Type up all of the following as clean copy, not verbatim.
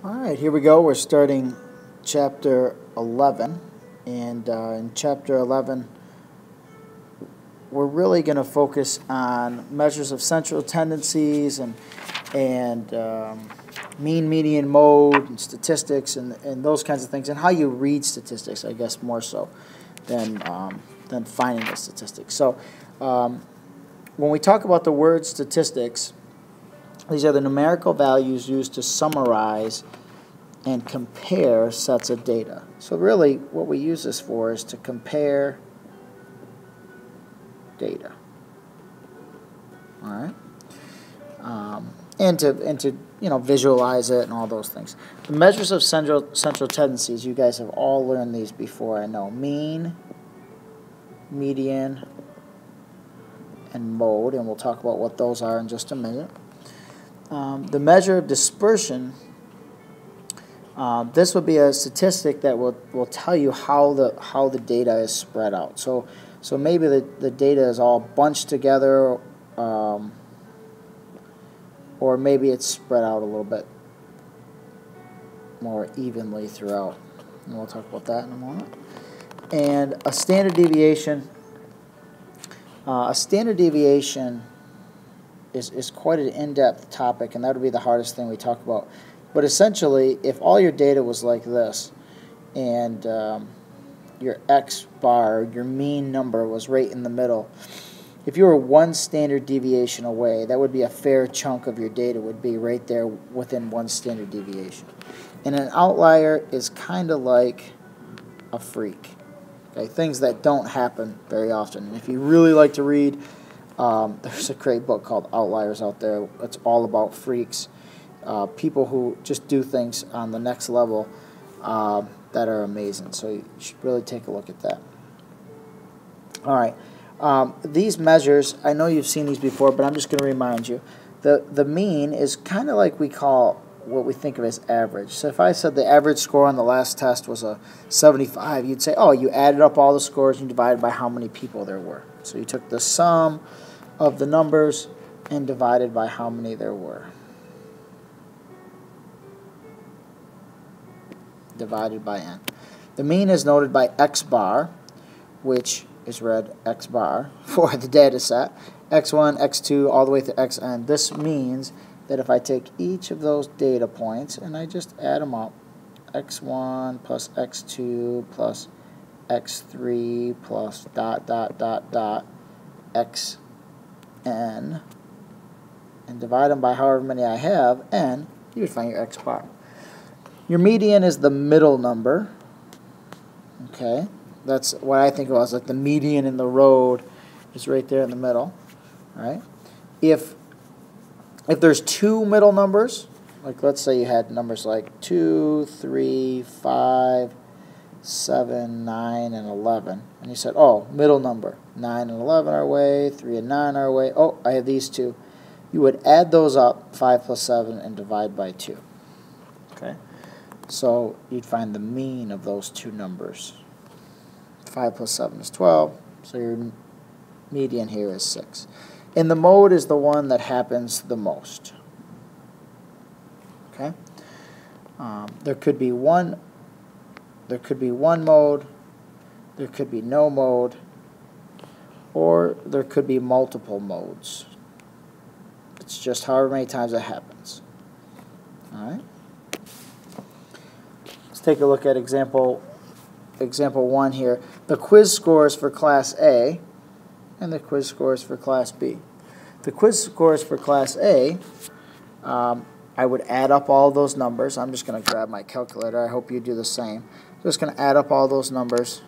Alright, here we go. We're starting chapter 11, and in chapter 11 we're really going to focus on measures of central tendencies and mean, median, mode, and statistics, and those kinds of things, and how you read statistics, I guess, more so than finding the statistics. So when we talk about the word statistics, these are the numerical values used to summarize and compare sets of data. So really what we use this for is to compare data. All right? And to visualize it and all those things. The measures of central tendencies, you guys have all learned these before, I know. Mean, median, and mode, and we'll talk about what those are in just a minute. The measure of dispersion, this would be a statistic that will tell you how the data is spread out. So maybe the data is all bunched together, or maybe it's spread out a little bit more evenly throughout. And we'll talk about that in a moment. And a standard deviation. A standard deviation is quite an in-depth topic, and that would be the hardest thing we talk about. But essentially, if all your data was like this, and your X bar, your mean number, was right in the middle, if you were one standard deviation away, that would be a fair chunk of your data would be right there within one standard deviation. And an outlier is kind of like a freak. Okay, things that don't happen very often. And if you really like to read, there's a great book called Outliers out there. It's all about freaks, people who just do things on the next level that are amazing. So you should really take a look at that. All right, these measures, I know you've seen these before, but I'm just going to remind you. The mean is kind of like what we think of as average. So if I said the average score on the last test was a 75, you'd say, oh, you added up all the scores and you divided by how many people there were. So you took the sum of the numbers and divided by how many there were. Divided by n. The mean is noted by x bar, which is read x bar for the data set, x1, x2, all the way to xn. This means that if I take each of those data points and I just add them up, x1 plus x2 plus x3 plus ... xn, and divide them by however many I have, n, you would find your x bar. Your median is the middle number. Okay, that's what I think of as like the median in the road is right there in the middle. All right, if there's two middle numbers, like let's say you had numbers like 2, 3, 5, 7, 9, and 11, and you said, oh, middle number, 9 and 11 are away, 3 and 9 are away, oh, I have these two. You would add those up, 5 plus 7, and divide by 2. Okay, so you'd find the mean of those two numbers. 5 plus 7 is 12, so your median here is 6. And the mode is the one that happens the most. Okay, there could be one mode, there could be no mode, or there could be multiple modes. It's just however many times it happens. All right. Let's take a look at example 1 here. The quiz scores for Class A and the quiz scores for Class B. The quiz scores for Class A, I would add up all those numbers. I'm just going to grab my calculator. I hope you do the same. Just going to add up all those numbers.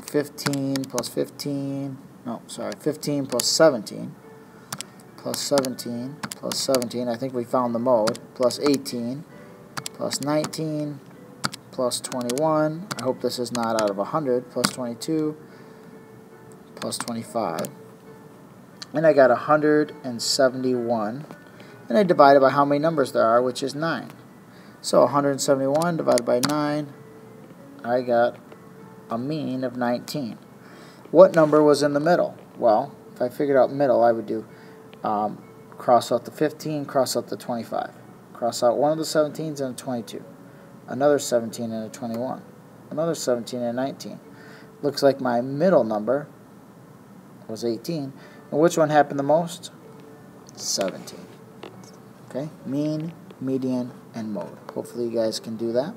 15 plus 15, no, sorry, 15 plus 17, plus 17, plus 17, I think we found the mode, plus 18, plus 19, plus 21, I hope this is not out of 100, plus 22, plus 25, and I got 171, and I divided by how many numbers there are, which is 9. So 171 divided by 9, I got a mean of 19. What number was in the middle? Well, if I figured out middle, I would do cross out the 15, cross out the 25. Cross out one of the 17s and a 22. Another 17 and a 21. Another 17 and a 19. Looks like my middle number was 18. And which one happened the most? 17. Okay, mean, median, and mode. Hopefully you guys can do that.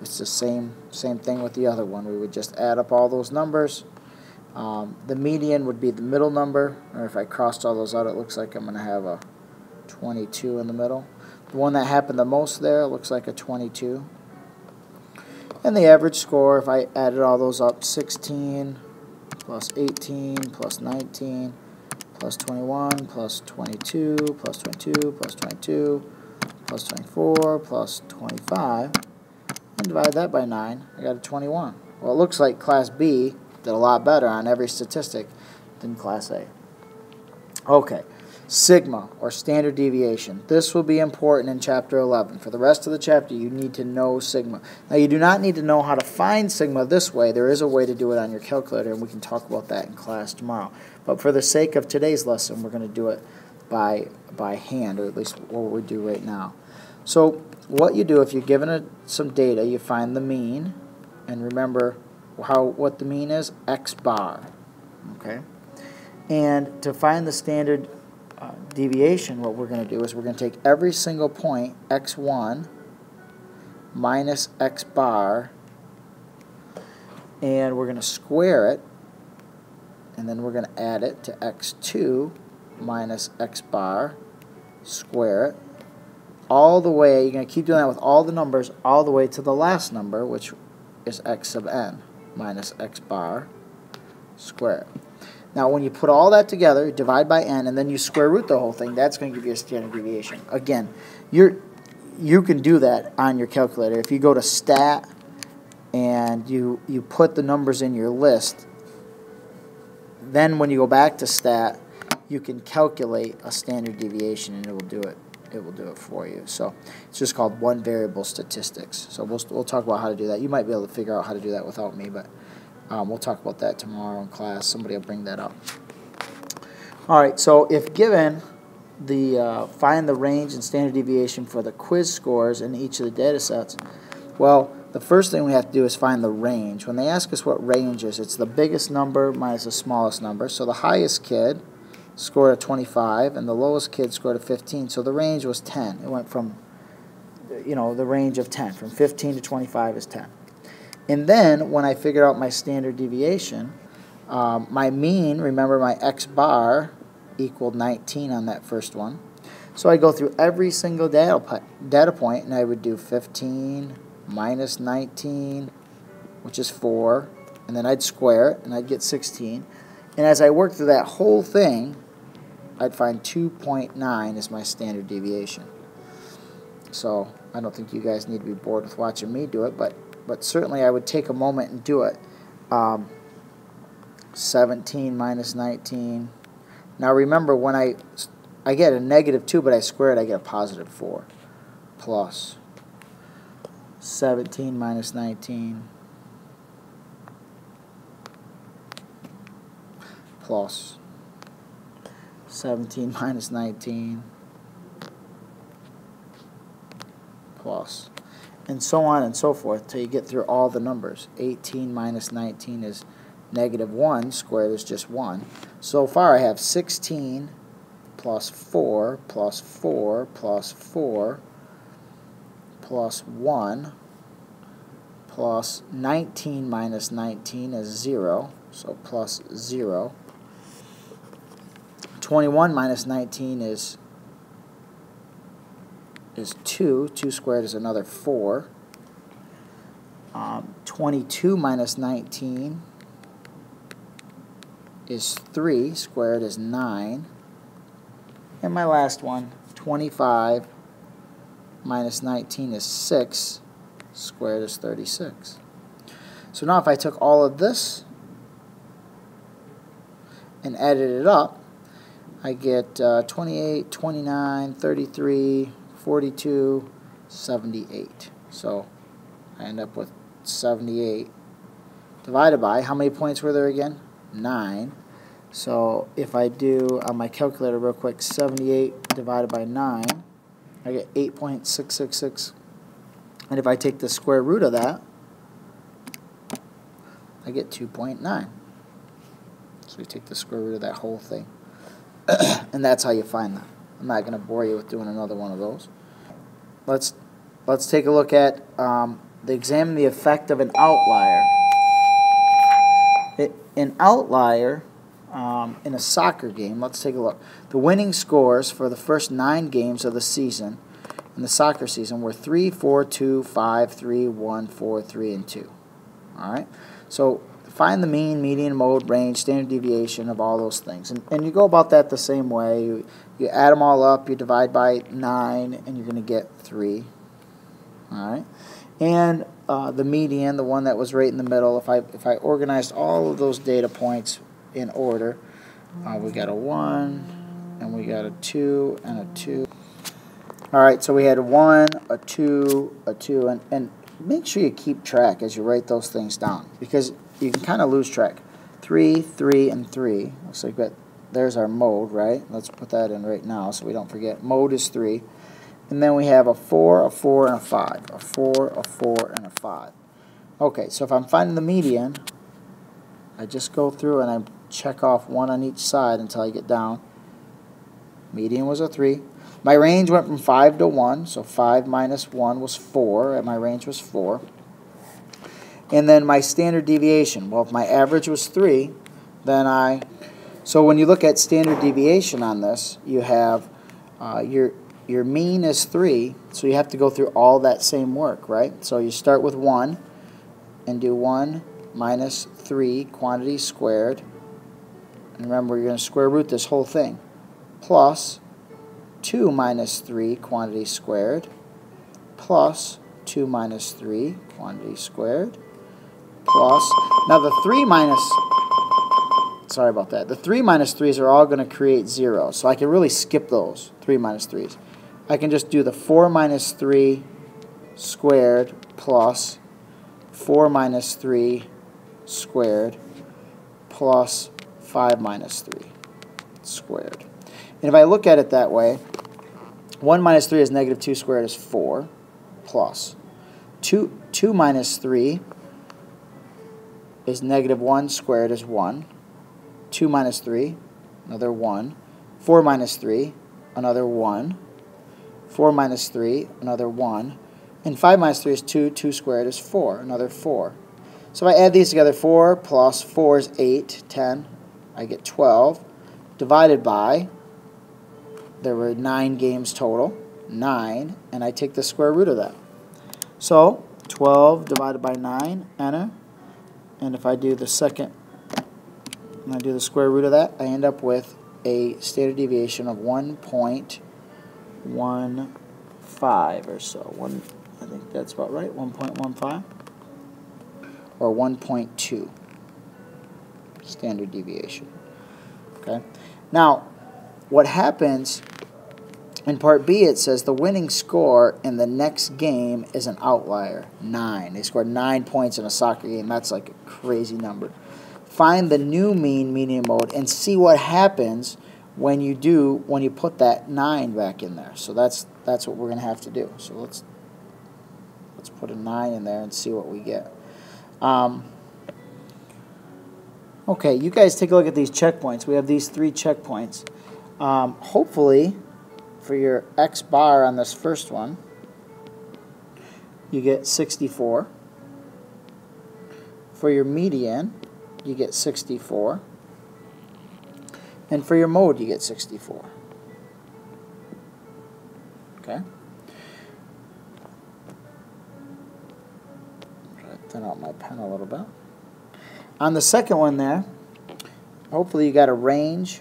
It's the same thing with the other one. We would just add up all those numbers. The median would be the middle number, or if I crossed all those out, it looks like I'm going to have a 22 in the middle. The one that happened the most there looks like a 22. And the average score, if I added all those up, 16 plus 18 plus 19 plus 21 plus 22 plus 22 plus 22 plus 24 plus 25, and divide that by 9, I got a 21. Well, it looks like Class B did a lot better on every statistic than Class A. Okay, sigma, or standard deviation. This will be important in Chapter 11. For the rest of the chapter, you need to know sigma. Now, you do not need to know how to find sigma this way. There is a way to do it on your calculator, and we can talk about that in class tomorrow. But for the sake of today's lesson, we're going to do it by hand, or at least what we do right now. So what you do, if you're given some data, you find the mean, and remember what the mean is, x bar. Okay, and to find the standard deviation, what we're going to do is we're going to take every single point, x1 minus x bar, and we're going to square it, and then we're going to add it to x2 minus x bar, square it, all the way. You're going to keep doing that with all the numbers, all the way to the last number, which is x sub n minus x bar, square it. Now, when you put all that together, divide by n, and then you square root the whole thing, that's going to give you a standard deviation. Again, you can do that on your calculator. If you go to stat and you put the numbers in your list, then when you go back to stat, you can calculate a standard deviation, and it will do it. It will do it for you. So it's just called one variable statistics. So we'll talk about how to do that. You might be able to figure out how to do that without me, but we'll talk about that tomorrow in class. Somebody will bring that up. All right, so if given the find the range and standard deviation for the quiz scores in each of the data sets, well, the first thing we have to do is find the range. When they ask us what range is, it's the biggest number minus the smallest number. So the highest kid scored a 25, and the lowest kid scored a 15. So the range was 10. It went from, the range of 10. From 15 to 25 is 10. And then when I figured out my standard deviation, my mean, remember my x bar equaled 19 on that first one. So I go through every single data point, and I would do 15 minus 19, which is 4, and then I'd square it, and I'd get 16. And as I work through that whole thing, I'd find 2.9 is my standard deviation. So I don't think you guys need to be bored with watching me do it, but certainly I would take a moment and do it. 17 minus 19. Now remember, when I get a negative 2, but I square it, I get a positive 4. Plus 17 minus 19 plus 17 minus 19 plus, and so on and so forth till you get through all the numbers. 18 minus 19 is negative 1, squared is just 1. So far I have 16 plus 4 plus 4 plus 4 plus 1 plus 19 minus 19 is 0, so plus 0. 21 minus 19 is 2. 2 squared is another 4. 22 minus 19 is 3. Squared is 9. And my last one, 25 minus 19 is 6. Squared is 36. So now if I took all of this and added it up, I get 28, 29, 33, 42, 78. So I end up with 78 divided by, how many points were there again? 9. So if I do on my calculator real quick, 78 divided by 9, I get 8.666. And if I take the square root of that, I get 2.9. So you take the square root of that whole thing. And that's how you find that. I'm not going to bore you with doing another one of those. Let's take a look at examine the effect of an outlier. An outlier in a soccer game, let's take a look. The winning scores for the first 9 games of the season, in the soccer season, were 3, 4, 2, 5, 3, 1, 4, 3, and 2. All right? So find the mean, median, mode, range, standard deviation of all those things. And you go about that the same way. You add them all up, you divide by 9, and you're going to get 3. All right? And the median, the one that was right in the middle, if I organized all of those data points in order, we got a 1, and we got a 2, and a 2. All right, so we had a 1, a 2, a 2, and make sure you keep track as you write those things down, because you can kind of lose track. 3, 3, and 3. Looks like there's our mode, right? Let's put that in right now so we don't forget. Mode is 3. And then we have a 4, a 4, and a 5. A 4, a 4, and a 5. Okay, so if I'm finding the median, I just go through and I check off 1 on each side until I get down. Median was a 3. My range went from 5 to 1, so 5 minus 1 was 4, and my range was 4. And then my standard deviation, well, if my average was 3, then so when you look at standard deviation on this, you have your mean is 3, so you have to go through all that same work, right? So you start with 1 and do 1 minus 3 quantity squared. And remember, you're going to square root this whole thing. Plus 2 minus 3 quantity squared. Plus 2 minus 3 quantity squared. Plus, now the 3 minus, sorry about that, the 3 minus 3's are all going to create 0. So I can really skip those 3 minus 3's. I can just do the 4 minus 3 squared plus 4 minus 3 squared plus 5 minus 3 squared. And if I look at it that way, 1 minus 3 is negative 2 squared is 4 plus 2 minus 3 is negative 1 squared is 1. 2 minus 3, another 1. 4 minus 3, another 1. 4 minus 3, another 1. And 5 minus 3 is 2. 2 squared is 4, another 4. So if I add these together, 4 plus 4 is 8, 10. I get 12. Divided by, there were 9 games total, 9. And I take the square root of that. So 12 divided by 9, enter. And if I do the second, and I do the square root of that, I end up with a standard deviation of 1.15 or so. I think that's about right, 1.15 or 1.2 standard deviation. Okay. Now, what happens in part B, it says the winning score in the next game is an outlier, 9. They scored 9 points in a soccer game. That's like a crazy number. Find the new mean, median, mode, and see what happens when you put that 9 back in there. So that's what we're going to have to do. So let's put a 9 in there and see what we get. Okay, you guys take a look at these checkpoints. We have these 3 checkpoints. Hopefully, for your X bar on this first one, you get 64. For your median, you get 64. And for your mode, you get 64. Okay? Try to thin out my pen a little bit. On the second one there, hopefully you got a range.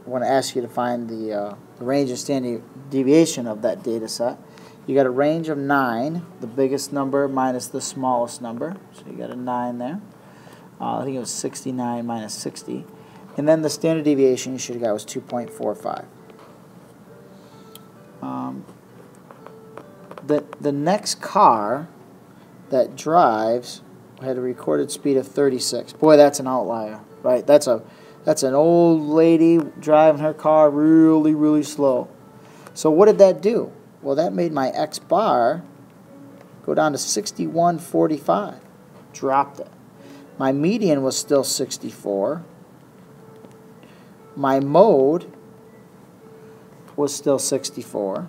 I want to ask you to find the range and standard deviation of that data set. You got a range of 9, the biggest number minus the smallest number. So you got a 9 there. I think it was 69 minus 60. And then the standard deviation you should have got was 2.45. The next car that drives had a recorded speed of 36. Boy, that's an outlier, right? That's an old lady driving her car really, really slow. So what did that do? Well, that made my X bar go down to 61.45. Dropped it. My median was still 64. My mode was still 64.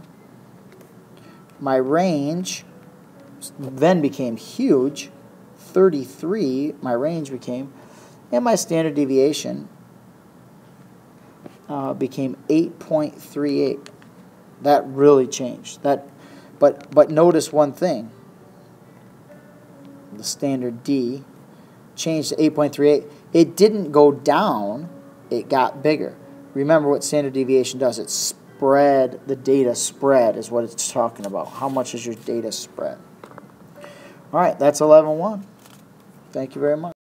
My range then became huge, 33 my range became, and my standard deviation became 8.38. That really changed. But notice one thing. The standard D changed to 8.38. It didn't go down, it got bigger. Remember what standard deviation does. It spread, the data spread is what it's talking about. How much is your data spread? All right, that's 11.1. Thank you very much.